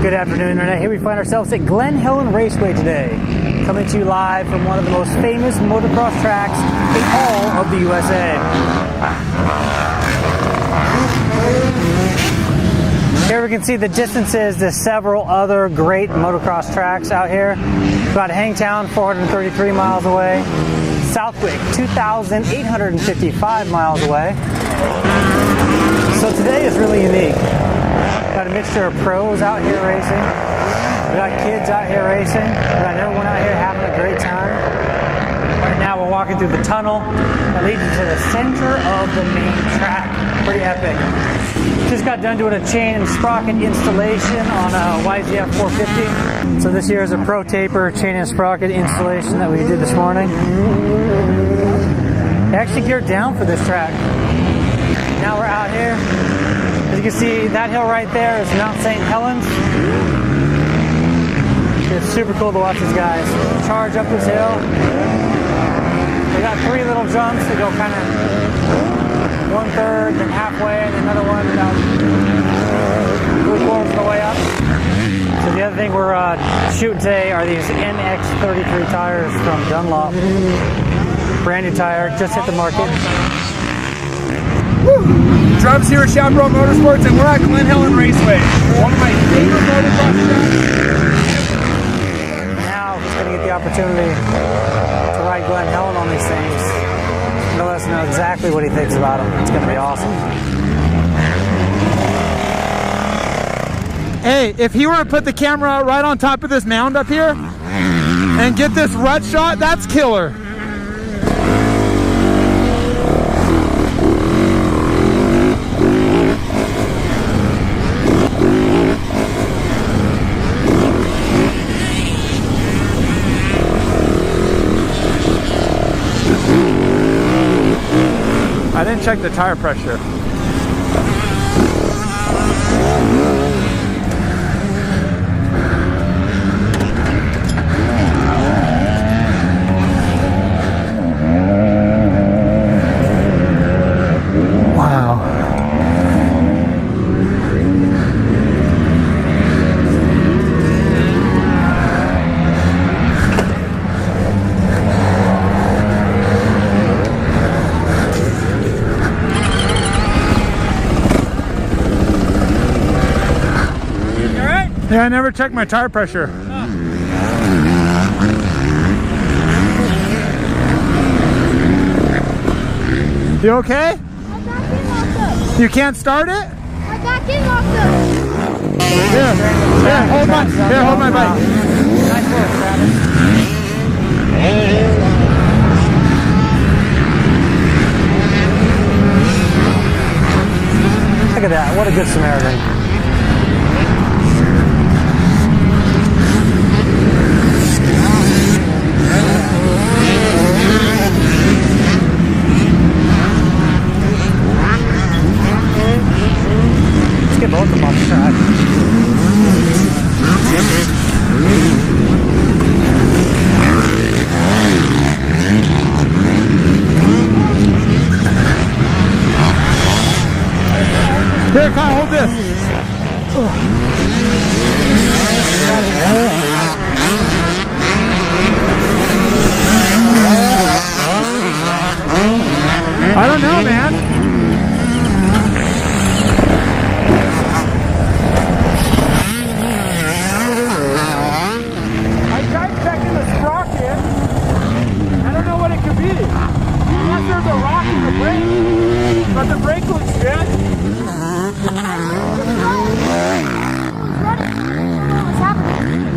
Good afternoon, Internet. Here we find ourselves at Glen Helen Raceway today, coming to you live from one of the most famous motocross tracks in all of the USA. Here we can see the distances to several other great motocross tracks out here. Got Hangtown, 433 miles away. Southwick, 2,855 miles away. So today is really unique. Got a mixture of pros out here racing. We got kids out here racing. We got everyone out here having a great time. Right now we're walking through the tunnel that leads to the center of the main track. Pretty epic. Just got done doing a chain and sprocket installation on a YZF 450. So this here is a Pro Taper chain and sprocket installation that we did this morning. They actually geared down for this track. Now we're out here. As you can see, that hill right there is Mount St. Helens. It's super cool to watch these guys charge up this hill. They got three little jumps that go kind of 1/3, then halfway, and another one about 3/4 of the way up. So the other thing we're shooting today are these NX33 tires from Dunlop. Brand new tire, just hit the market. Travis here at Shadetree Motorsports, and we're at Glen Helen Raceway, one of my favorite motocross tracks. Now we're going to get the opportunity to ride Glen Helen on these things. He'll let us know exactly what he thinks about them. It's going to be awesome. Hey, if he were to put the camera right on top of this mound up here and get this rut shot, that's killer. I didn't check the tire pressure. Wow. Yeah, I never checked my tire pressure. You okay? You can't start it? I got it locked up. Here, hold my bike. Nice work, Travis. Look at that, what a good Samaritan. Let's get both of them off the track. Here, Kyle, hold this. I don't know, man. I tried checking the sprocket. I don't know what it could be. Unless there's a rock in the brake. But the brake looks good.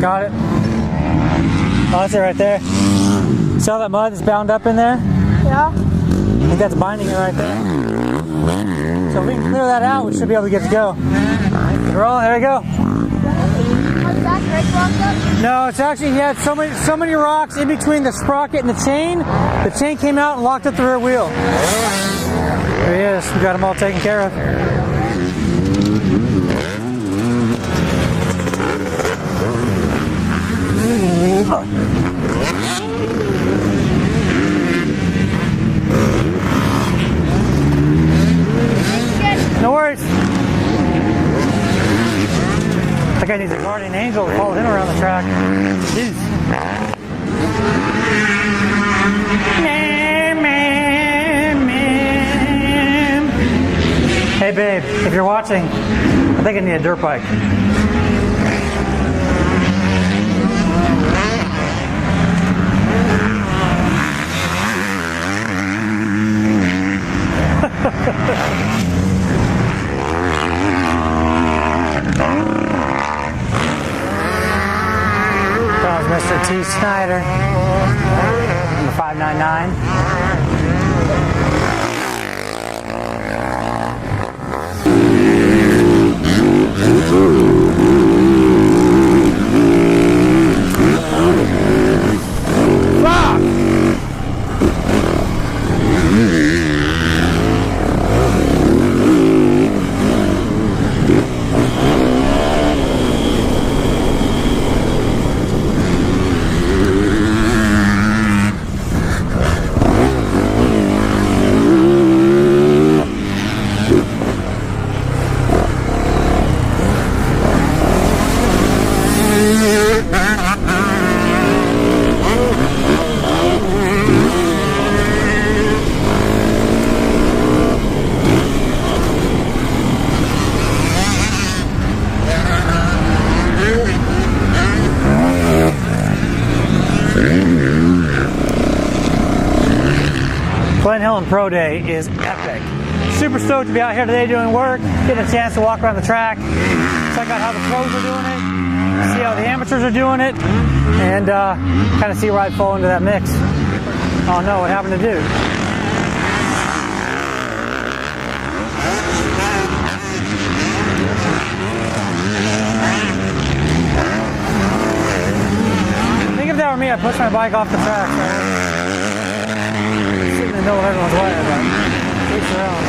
Got it. Oh, that's it right there. See all that mud that's bound up in there? Yeah. I think that's binding it right there. So if we can clear that out, we should be able to get to go. Roll, there we go. Was that brake locked up? No, it's actually, he had so many rocks in between the sprocket and the chain. The chain came out and locked up the rear wheel. There he is. We got them all taken care of. No worries. That guy needs a guardian angel to follow him around the track. Jeez. Hey babe, if you're watching, I think I need a dirt bike. That was Mr. T. Snyder, number 599. Glen Helen Pro Day is epic. Super stoked to be out here today doing work, getting a chance to walk around the track, check out how the pros are doing it, see how the amateurs are doing it, and kind of see where I fall into that mix. Oh no, what happened to dude? I think if that were me, I'd push my bike off the track. Sitting in the middle of everyone's way, but each their own.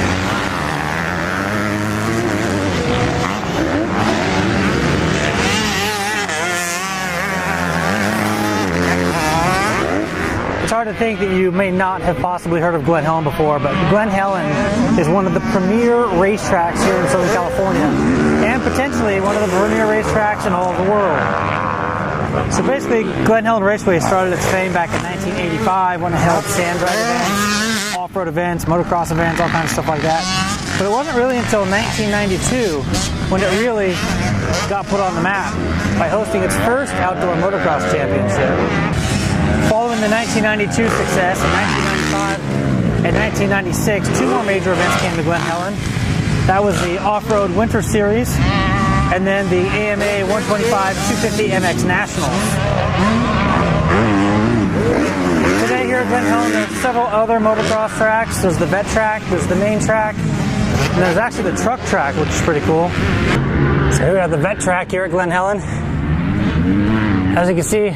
It's hard to think that you may not have possibly heard of Glen Helen before, but Glen Helen is one of the premier racetracks here in Southern California, and potentially one of the premier racetracks in all of the world. So basically, Glen Helen Raceway started its fame back in 1985 when it held sand drag events, off-road events, motocross events, all kinds of stuff like that. But it wasn't really until 1992 when it really got put on the map by hosting its first outdoor motocross championship. Following the 1992 success, in 1995 and 1996, two more major events came to Glen Helen. That was the Off-Road Winter Series and then the AMA 125 250 MX Nationals. Today here at Glen Helen, there are several other motocross tracks. There's the vet track, there's the main track, and there's actually the truck track, which is pretty cool. So we have the vet track here at Glen Helen. As you can see,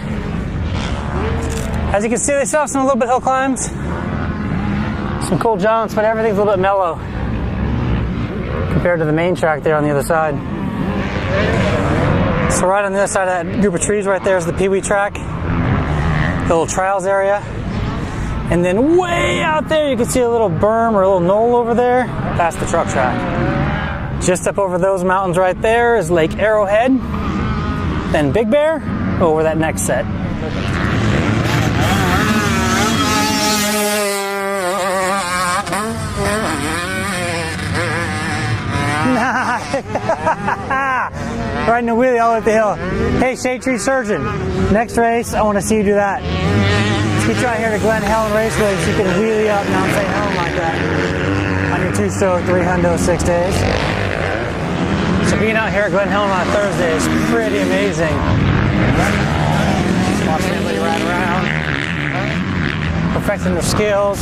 they still have some little bit hill climbs, some cool jumps, but everything's a little bit mellow compared to the main track there on the other side. So right on the other side of that group of trees right there is the Pee Wee track, the little trials area. And then way out there you can see a little berm or a little knoll over there. That's the truck track. Just up over those mountains right there is Lake Arrowhead, then Big Bear over that next set. Riding a wheelie all the way up the hill. Hey, Shadetree Surgon, next race, I want to see you do that. Let's get you out here to Glen Helen Raceway so you can wheelie up Mount St. Helen like that on your 2-stroke 300 6 days. So being out here at Glen Helen on a Thursday is pretty amazing. Just watching everybody ride around, perfecting their skills.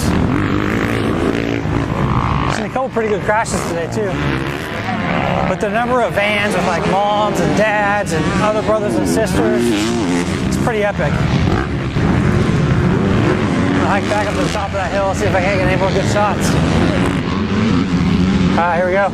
Seen a couple pretty good crashes today too. But the number of vans with like moms and dads and other brothers and sisters, it's pretty epic. I'll hike back up to the top of that hill, see if I can get any more good shots. Alright, here we go.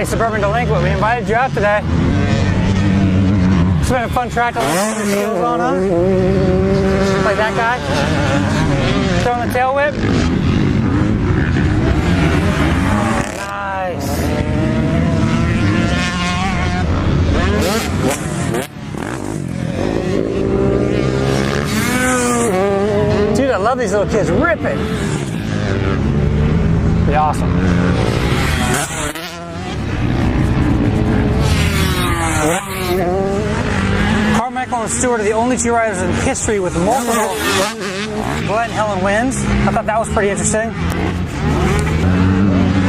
Hey, Suburban Delinquent, we invited you out today. It's been a fun track to learn your skills on, huh? Like that guy? Throwing the tail whip? Nice. Dude, I love these little kids ripping. Pretty awesome. Carmichael and Stewart are the only two riders in history with multiple Glen Helen wins. I thought that was pretty interesting.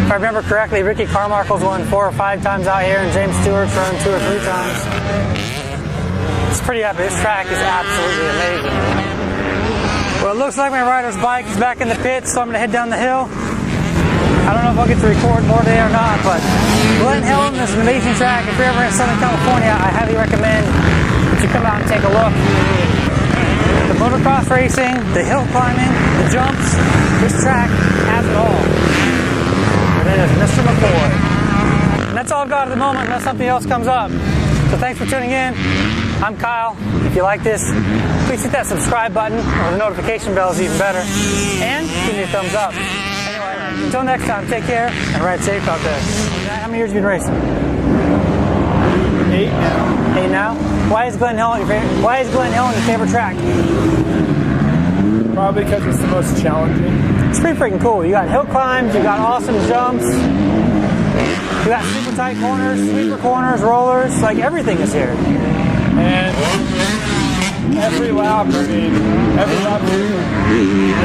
If I remember correctly, Ricky Carmichael's won 4 or 5 times out here, and James Stewart's run 2 or 3 times. It's pretty epic. This track is absolutely amazing. Well, it looks like my rider's bike is back in the pit, so I'm going to head down the hill. I don't know if I'll get to record more today or not, but Glen Helen is an amazing track. If you're ever in Southern California, I highly recommend that you come out and take a look. The motocross racing, the hill climbing, the jumps, this track has it all. And it is Mr. McCoy. And that's all I've got at the moment unless something else comes up. So thanks for tuning in. I'm Kyle. If you like this, please hit that subscribe button, or the notification bell is even better. And give me a thumbs up. Anyway, until next time, take care and ride safe out there. How many years have you been racing? 8 now. 8 now? Why is Glen Helen your favorite? Why is Glen Helen your favorite track? Probably because it's the most challenging. It's pretty freaking cool. You got hill climbs, you got awesome jumps, you got super tight corners, sweeper corners, rollers, like everything is here. And every lap, you're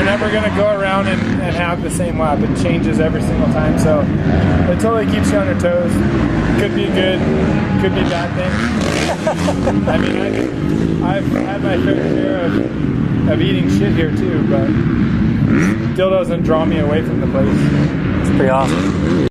never going to go around and have the same lap. It changes every single time, so it totally keeps you on your toes. Could be good, could be bad thing. I mean, I've had my fair share of eating shit here too, but still doesn't draw me away from the place. It's pretty awesome.